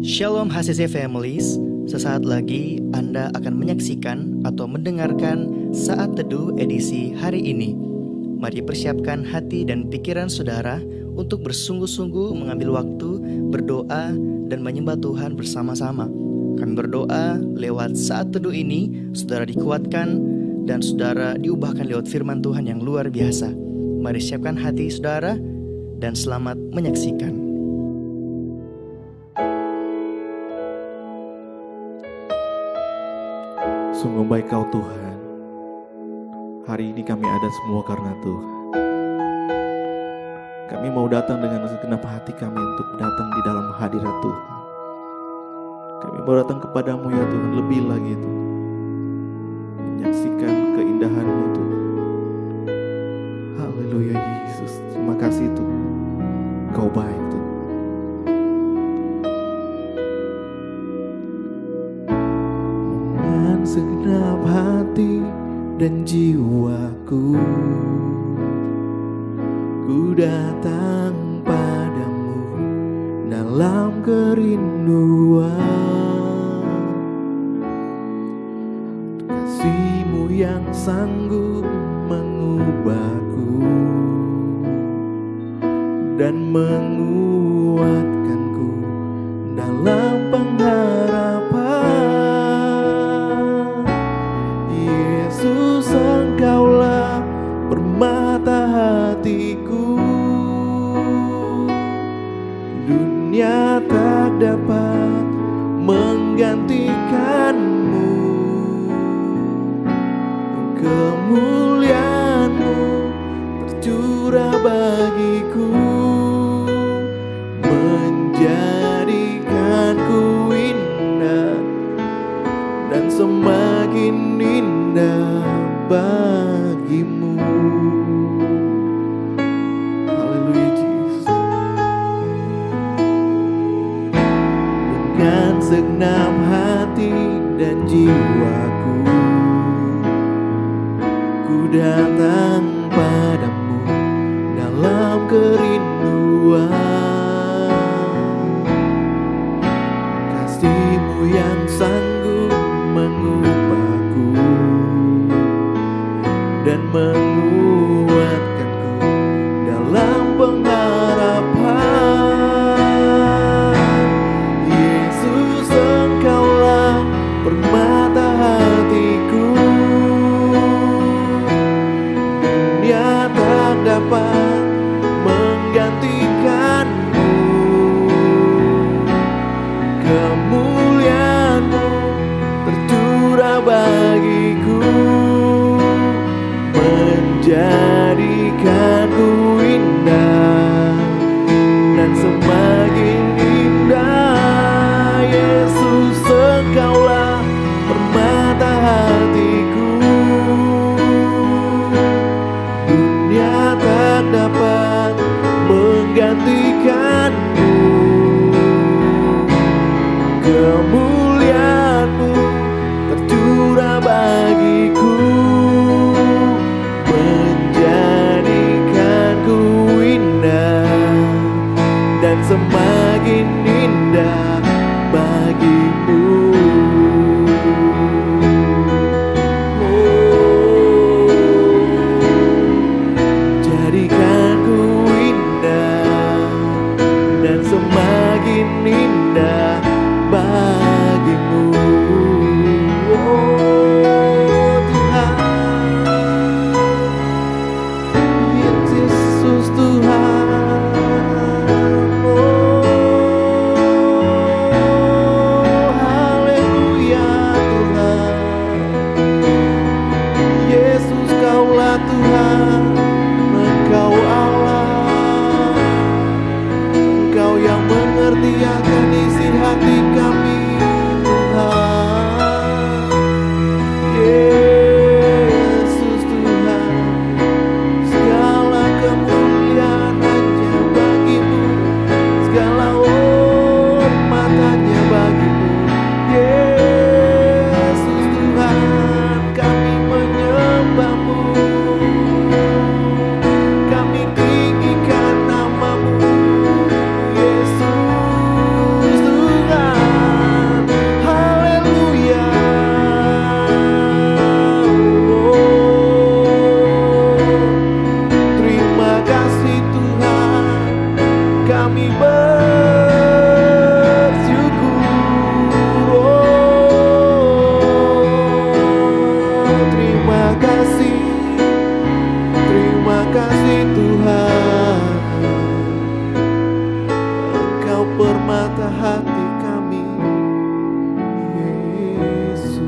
Shalom HCC Families, sesaat lagi Anda akan menyaksikan atau mendengarkan Saat Teduh edisi hari ini. Mari persiapkan hati dan pikiran saudara untuk bersungguh-sungguh mengambil waktu, berdoa, dan menyembah Tuhan bersama-sama. Kami berdoa lewat Saat Teduh ini, saudara dikuatkan dan saudara diubahkan lewat firman Tuhan yang luar biasa. Mari siapkan hati saudara dan selamat menyaksikan. Sungguh baik Kau Tuhan. Hari ini kami ada semua karena Tuhan. Kami mau datang dengan segenap hati kami untuk datang di dalam hadirat Tuhan. Kami mau datang kepadamu ya Tuhan, lebih lagi Tuhan, menyaksikan keindahan-Mu Tuhan. Haleluya Yesus, terima kasih Tuhan. Kau baik Tuhan. Dengan segenap hati dan jiwaku, ku datang padamu dalam kerinduan. Kasih-Mu yang sanggup mengubahku dan menguatkanku dalam pengharapan. Yesus, Engkaulah permata hatiku. Dunia tak dapat menggantikan-Mu. Kemuliaan-Mu tercurah bagiku, menjadikanku indah dan semakin indah bagi-Mu. Haleluya Yesus. Dengan segenap hati dan jiwaku, ku datang padamu dalam kerinduan. Kasih-Mu yang sanggup mengubahku dan menguatkanku dalam pengharapan. Yesus, Engkaulah permata hatiku. Dunia tak dapat menggantikan-Mu. Kemuliaan-Mu tercurah bagiku, menjadikanku indah dan semakin indah. Yesus, Engkaulah permata hatiku. Dunia tak dapat menggantikan-Mu. Kemuliaan-Mu tercurah bagiku, menjadikanku indah dan semakin indah bagi-Mu. Jadikanku indah kami bersyukur. Terima kasih Tuhan, Engkau permata hati kami, Yesus.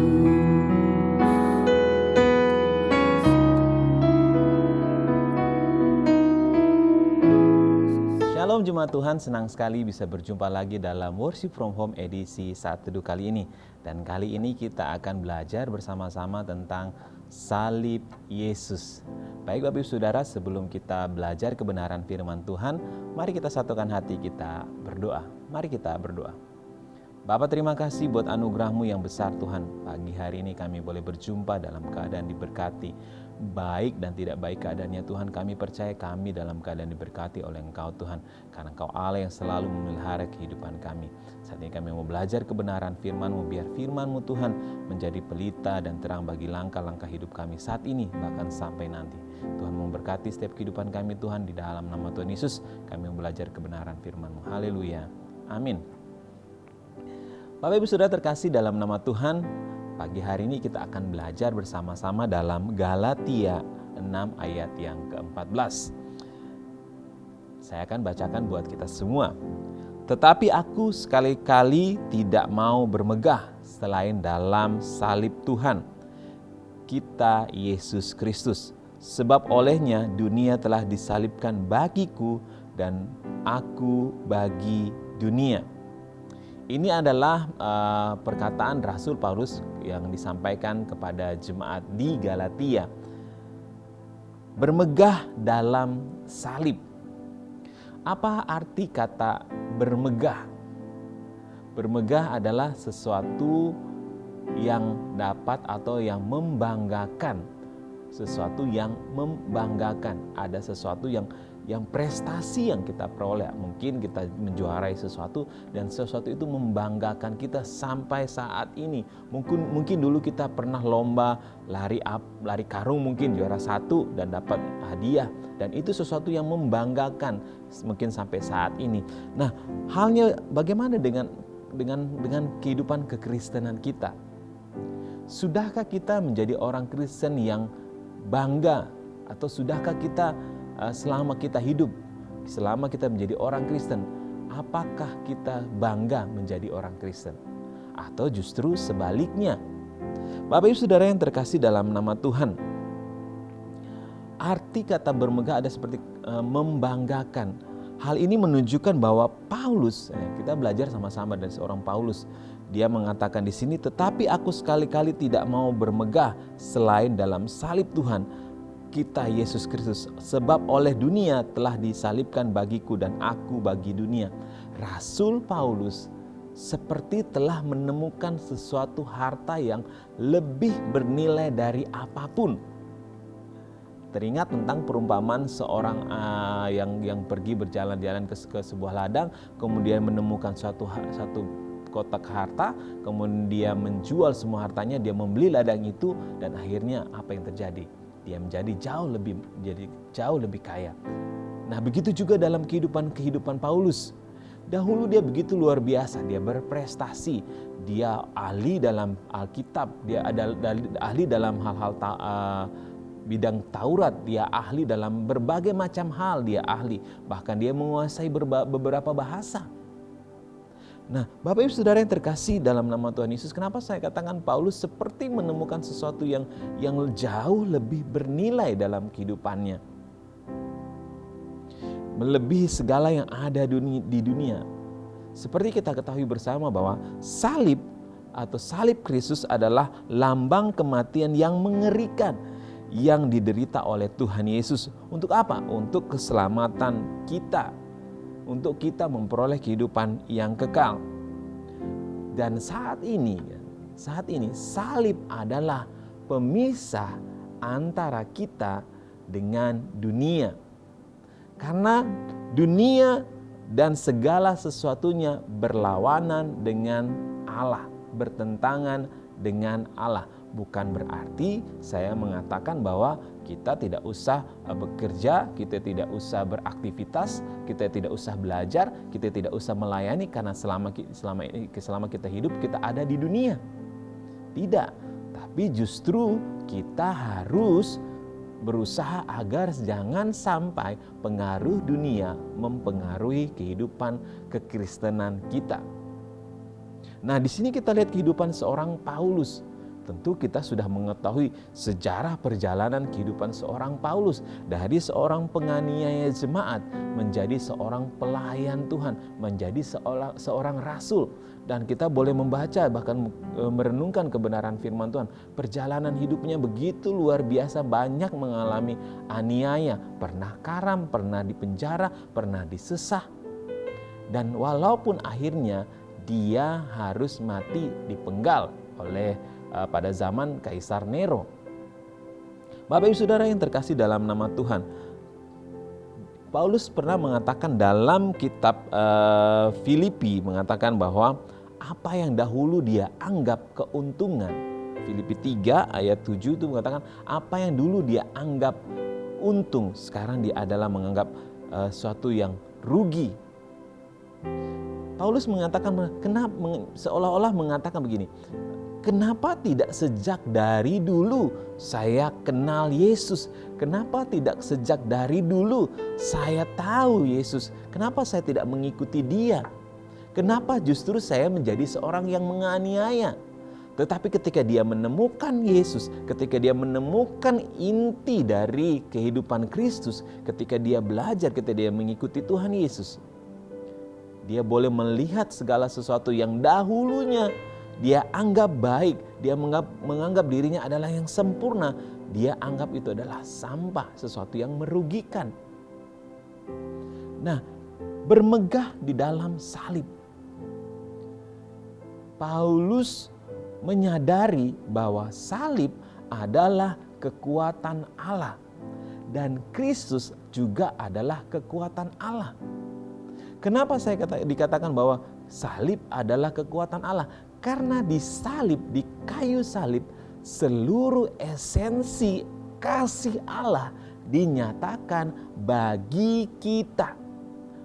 Shalom Jemaat Tuhan, senang sekali bisa berjumpa lagi dalam Worship from Home edisi Saat Teduh kali ini. Dan kali ini kita akan belajar bersama-sama tentang salib Yesus. Baik Bapak Ibu Saudara, sebelum kita belajar kebenaran firman Tuhan, mari kita satukan hati kita berdoa. Mari kita berdoa. Bapa, terima kasih buat anugerah-Mu yang besar Tuhan. Pagi hari ini kami boleh berjumpa dalam keadaan diberkati. Baik dan tidak baik keadaannya Tuhan, kami percaya kami dalam keadaan diberkati oleh Engkau Tuhan. Karena Engkau Allah yang selalu memelihara kehidupan kami. Saat ini kami mau belajar kebenaran firman-Mu, biar firman-Mu Tuhan menjadi pelita dan terang bagi langkah-langkah hidup kami saat ini, bahkan sampai nanti. Tuhan memberkati setiap kehidupan kami Tuhan, di dalam nama Tuhan Yesus kami mau belajar kebenaran firman-Mu. Haleluya, amin. Bapak Ibu Saudara terkasih dalam nama Tuhan, pagi hari ini kita akan belajar bersama-sama dalam Galatia 6 ayat yang ke-14. Saya akan bacakan buat kita semua. Tetapi aku sekali-kali tidak mau bermegah selain dalam salib Tuhan kita Yesus Kristus. Sebab olehnya dunia telah disalibkan bagiku dan aku bagi dunia. Ini adalah perkataan Rasul Paulus yang disampaikan kepada jemaat di Galatia. Bermegah dalam salib. Apa arti kata bermegah? Bermegah adalah sesuatu yang dapat atau yang membanggakan. Sesuatu yang membanggakan. Ada sesuatu yang prestasi yang kita peroleh. Mungkin kita menjuarai sesuatu dan sesuatu itu membanggakan kita sampai saat ini. Mungkin dulu kita pernah lomba lari karung, mungkin juara 1 dan dapat hadiah, dan itu sesuatu yang membanggakan mungkin sampai saat ini. Nah, halnya bagaimana dengan kehidupan kekristenan kita? Sudahkah kita menjadi orang Kristen yang bangga, atau sudahkah kita selama kita hidup, selama kita menjadi orang Kristen, apakah kita bangga menjadi orang Kristen? Atau justru sebaliknya? Bapak Ibu Saudara yang terkasih dalam nama Tuhan, arti kata bermegah ada seperti membanggakan. Hal ini menunjukkan bahwa Paulus, kita belajar sama-sama dari seorang Paulus. Dia mengatakan di sini, tetapi aku sekali-kali tidak mau bermegah selain dalam salib Tuhan kita Yesus Kristus, sebab oleh dunia telah disalibkan bagiku dan aku bagi dunia. Rasul Paulus seperti telah menemukan sesuatu harta yang lebih bernilai dari apapun. Teringat tentang perumpamaan seorang yang pergi berjalan-jalan ke sebuah ladang, kemudian menemukan satu kotak harta, kemudian dia menjual semua hartanya, dia membeli ladang itu, dan akhirnya apa yang terjadi? Dia menjadi jauh lebih kaya. Nah, begitu juga dalam kehidupan Paulus. Dahulu dia begitu luar biasa, dia berprestasi, dia ahli dalam Alkitab, dia ahli dalam hal-hal bidang Taurat, dia ahli dalam berbagai macam hal, dia ahli, bahkan dia menguasai beberapa bahasa. Nah, Bapak Ibu Saudara yang terkasih dalam nama Tuhan Yesus, kenapa saya katakan Paulus seperti menemukan sesuatu yang jauh lebih bernilai dalam kehidupannya, melebihi segala yang ada di dunia. Seperti kita ketahui bersama bahwa salib atau salib Kristus adalah lambang kematian yang mengerikan yang diderita oleh Tuhan Yesus. Untuk apa? Untuk keselamatan kita, untuk kita memperoleh kehidupan yang kekal. Dan saat ini salib adalah pemisah antara kita dengan dunia. Karena dunia dan segala sesuatunya berlawanan dengan Allah, bertentangan dengan Allah. bukan berarti saya mengatakan bahwa kita tidak usah bekerja, kita tidak usah beraktivitas, kita tidak usah belajar, kita tidak usah melayani karena selama kita hidup kita ada di dunia. Tidak, tapi justru kita harus berusaha agar jangan sampai pengaruh dunia mempengaruhi kehidupan kekristenan kita. Nah, di sini kita lihat kehidupan seorang Paulus. Tentu kita sudah mengetahui sejarah perjalanan kehidupan seorang Paulus. Dari seorang penganiaya jemaat menjadi seorang pelayan Tuhan, menjadi seorang rasul. Dan kita boleh membaca bahkan merenungkan kebenaran firman Tuhan. Perjalanan hidupnya begitu luar biasa, banyak mengalami aniaya. Pernah karam, pernah dipenjara, pernah disesah. Dan walaupun akhirnya dia harus mati dipenggal oleh pada zaman Kaisar Nero. Bapak Ibu Saudara yang terkasih dalam nama Tuhan, Paulus pernah mengatakan dalam kitab Filipi, mengatakan bahwa apa yang dahulu dia anggap keuntungan, Filipi 3 ayat 7 itu mengatakan apa yang dulu dia anggap untung, sekarang dia adalah menganggap suatu yang rugi. Paulus mengatakan, seolah-olah mengatakan begini, kenapa tidak sejak dari dulu saya kenal Yesus? Kenapa tidak sejak dari dulu saya tahu Yesus? Kenapa saya tidak mengikuti Dia? Kenapa justru saya menjadi seorang yang menganiaya? Tetapi ketika dia menemukan Yesus, ketika dia menemukan inti dari kehidupan Kristus, ketika dia belajar, ketika dia mengikuti Tuhan Yesus, dia boleh melihat segala sesuatu yang dahulunya dia anggap baik, dia menganggap dirinya adalah yang sempurna, dia anggap itu adalah sampah, sesuatu yang merugikan. Nah, bermegah di dalam salib. Paulus menyadari bahwa salib adalah kekuatan Allah dan Kristus juga adalah kekuatan Allah. Kenapa saya dikatakan bahwa salib adalah kekuatan Allah? Karena di salib, di kayu salib, seluruh esensi kasih Allah dinyatakan bagi kita.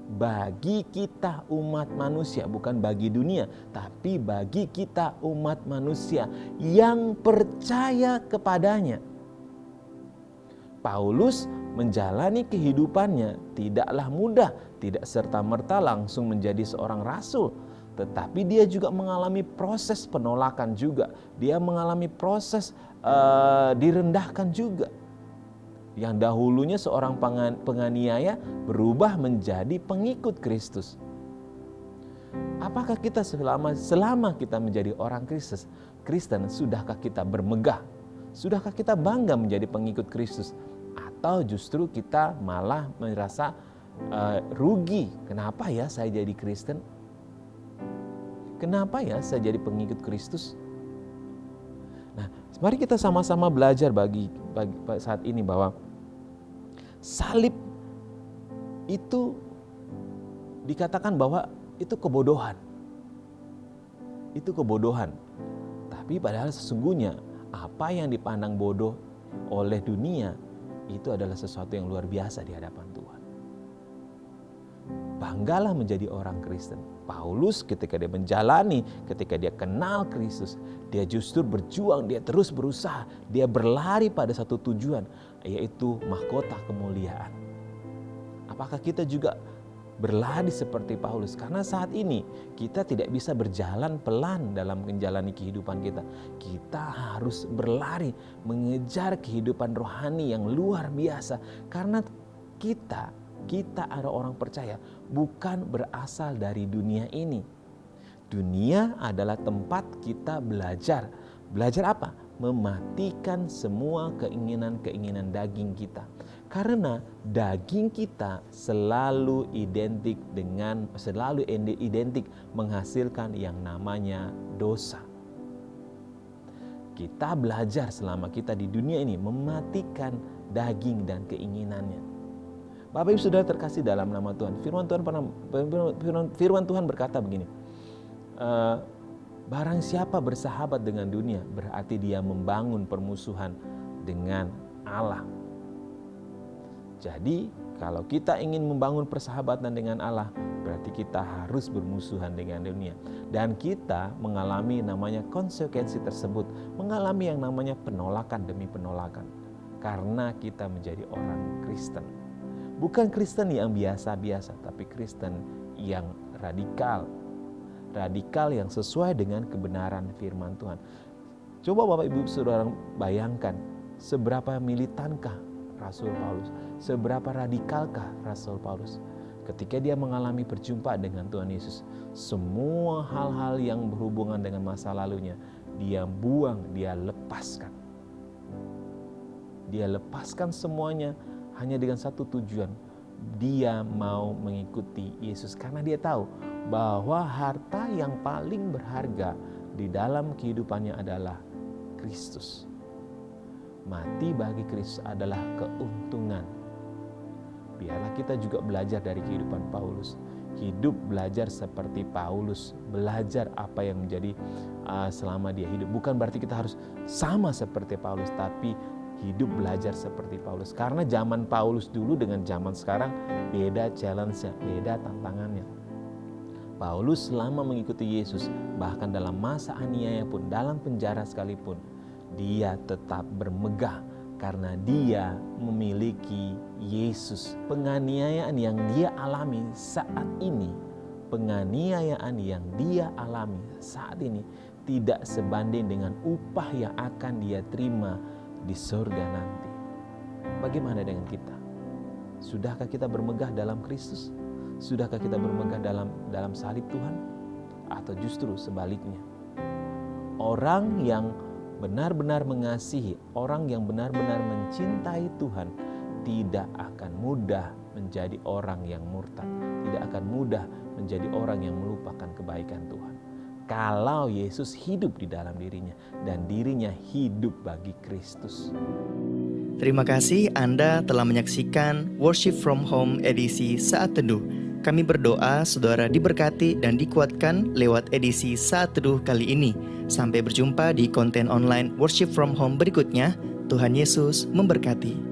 Bagi kita umat manusia, bukan bagi dunia, tapi bagi kita umat manusia yang percaya kepadanya. Paulus menjalani kehidupannya tidaklah mudah, tidak serta-merta langsung menjadi seorang rasul. Tetapi dia juga mengalami proses penolakan juga. Dia mengalami proses direndahkan juga. Yang dahulunya seorang penganiaya berubah menjadi pengikut Kristus. Apakah kita selama kita menjadi orang Kristen, sudahkah kita bermegah? Sudahkah kita bangga menjadi pengikut Kristus? Atau justru kita malah merasa rugi? Kenapa ya saya jadi Kristen? Kenapa ya saya jadi pengikut Kristus? Nah, mari kita sama-sama belajar bagi saat ini bahwa salib itu dikatakan bahwa itu kebodohan. Itu kebodohan. Tapi padahal sesungguhnya apa yang dipandang bodoh oleh dunia itu adalah sesuatu yang luar biasa di hadapan Tuhan. Banggalah menjadi orang Kristen. Paulus ketika dia menjalani, ketika dia kenal Kristus, dia justru berjuang, dia terus berusaha, dia berlari pada satu tujuan, yaitu mahkota kemuliaan. Apakah kita juga berlari seperti Paulus? Karena saat ini kita tidak bisa berjalan pelan dalam menjalani kehidupan kita. Kita harus berlari mengejar kehidupan rohani yang luar biasa. Karena kita ada orang percaya bukan berasal dari dunia ini. Dunia adalah tempat kita belajar. Belajar apa? Mematikan semua keinginan-keinginan daging kita. Karena daging kita selalu identik menghasilkan yang namanya dosa. Kita belajar selama kita di dunia ini mematikan daging dan keinginannya. Bapak Ibu Saudara terkasih dalam nama Tuhan, firman Tuhan berkata begini, Barang siapa bersahabat dengan dunia, berarti dia membangun permusuhan dengan Allah. Jadi, kalau kita ingin membangun persahabatan dengan Allah, berarti kita harus bermusuhan dengan dunia. Dan kita mengalami namanya konsekuensi tersebut, mengalami yang namanya penolakan demi penolakan. Karena kita menjadi orang Kristen. Bukan Kristen yang biasa-biasa, tapi Kristen yang radikal. Radikal yang sesuai dengan kebenaran firman Tuhan. Coba Bapak Ibu Saudara bayangkan, seberapa militankah Rasul Paulus, seberapa radikalkah Rasul Paulus ketika dia mengalami perjumpaan dengan Tuhan Yesus. Semua hal-hal yang berhubungan dengan masa lalunya dia buang, dia lepaskan. Dia lepaskan semuanya hanya dengan satu tujuan. Dia mau mengikuti Yesus karena dia tahu bahwa harta yang paling berharga di dalam kehidupannya adalah Kristus. Mati bagi Kristus adalah keuntungan. Biarlah kita juga belajar dari kehidupan Paulus. Hidup belajar seperti Paulus. Belajar apa yang menjadi selama dia hidup. Bukan berarti kita harus sama seperti Paulus, tapi hidup belajar seperti Paulus. Karena zaman Paulus dulu dengan zaman sekarang beda challenge-nya, beda tantangannya. Paulus selama mengikuti Yesus, bahkan dalam masa aniaya pun, dalam penjara sekalipun, dia tetap bermegah karena dia memiliki Yesus. Penganiayaan yang dia alami saat ini, penganiayaan yang dia alami saat ini tidak sebanding dengan upah yang akan dia terima di surga nanti. Bagaimana dengan kita? Sudahkah kita bermegah dalam Kristus? Sudahkah kita bermegah dalam salib Tuhan? Atau justru sebaliknya? Orang yang benar-benar mengasihi, orang yang benar-benar mencintai Tuhan tidak akan mudah menjadi orang yang murtad, tidak akan mudah menjadi orang yang melupakan kebaikan Tuhan. Kalau Yesus hidup di dalam dirinya dan dirinya hidup bagi Kristus. Terima kasih Anda telah menyaksikan Worship from Home edisi Saat Teduh. Kami berdoa saudara diberkati dan dikuatkan lewat edisi Saat Teduh kali ini. Sampai berjumpa di konten online Worship from Home berikutnya. Tuhan Yesus memberkati.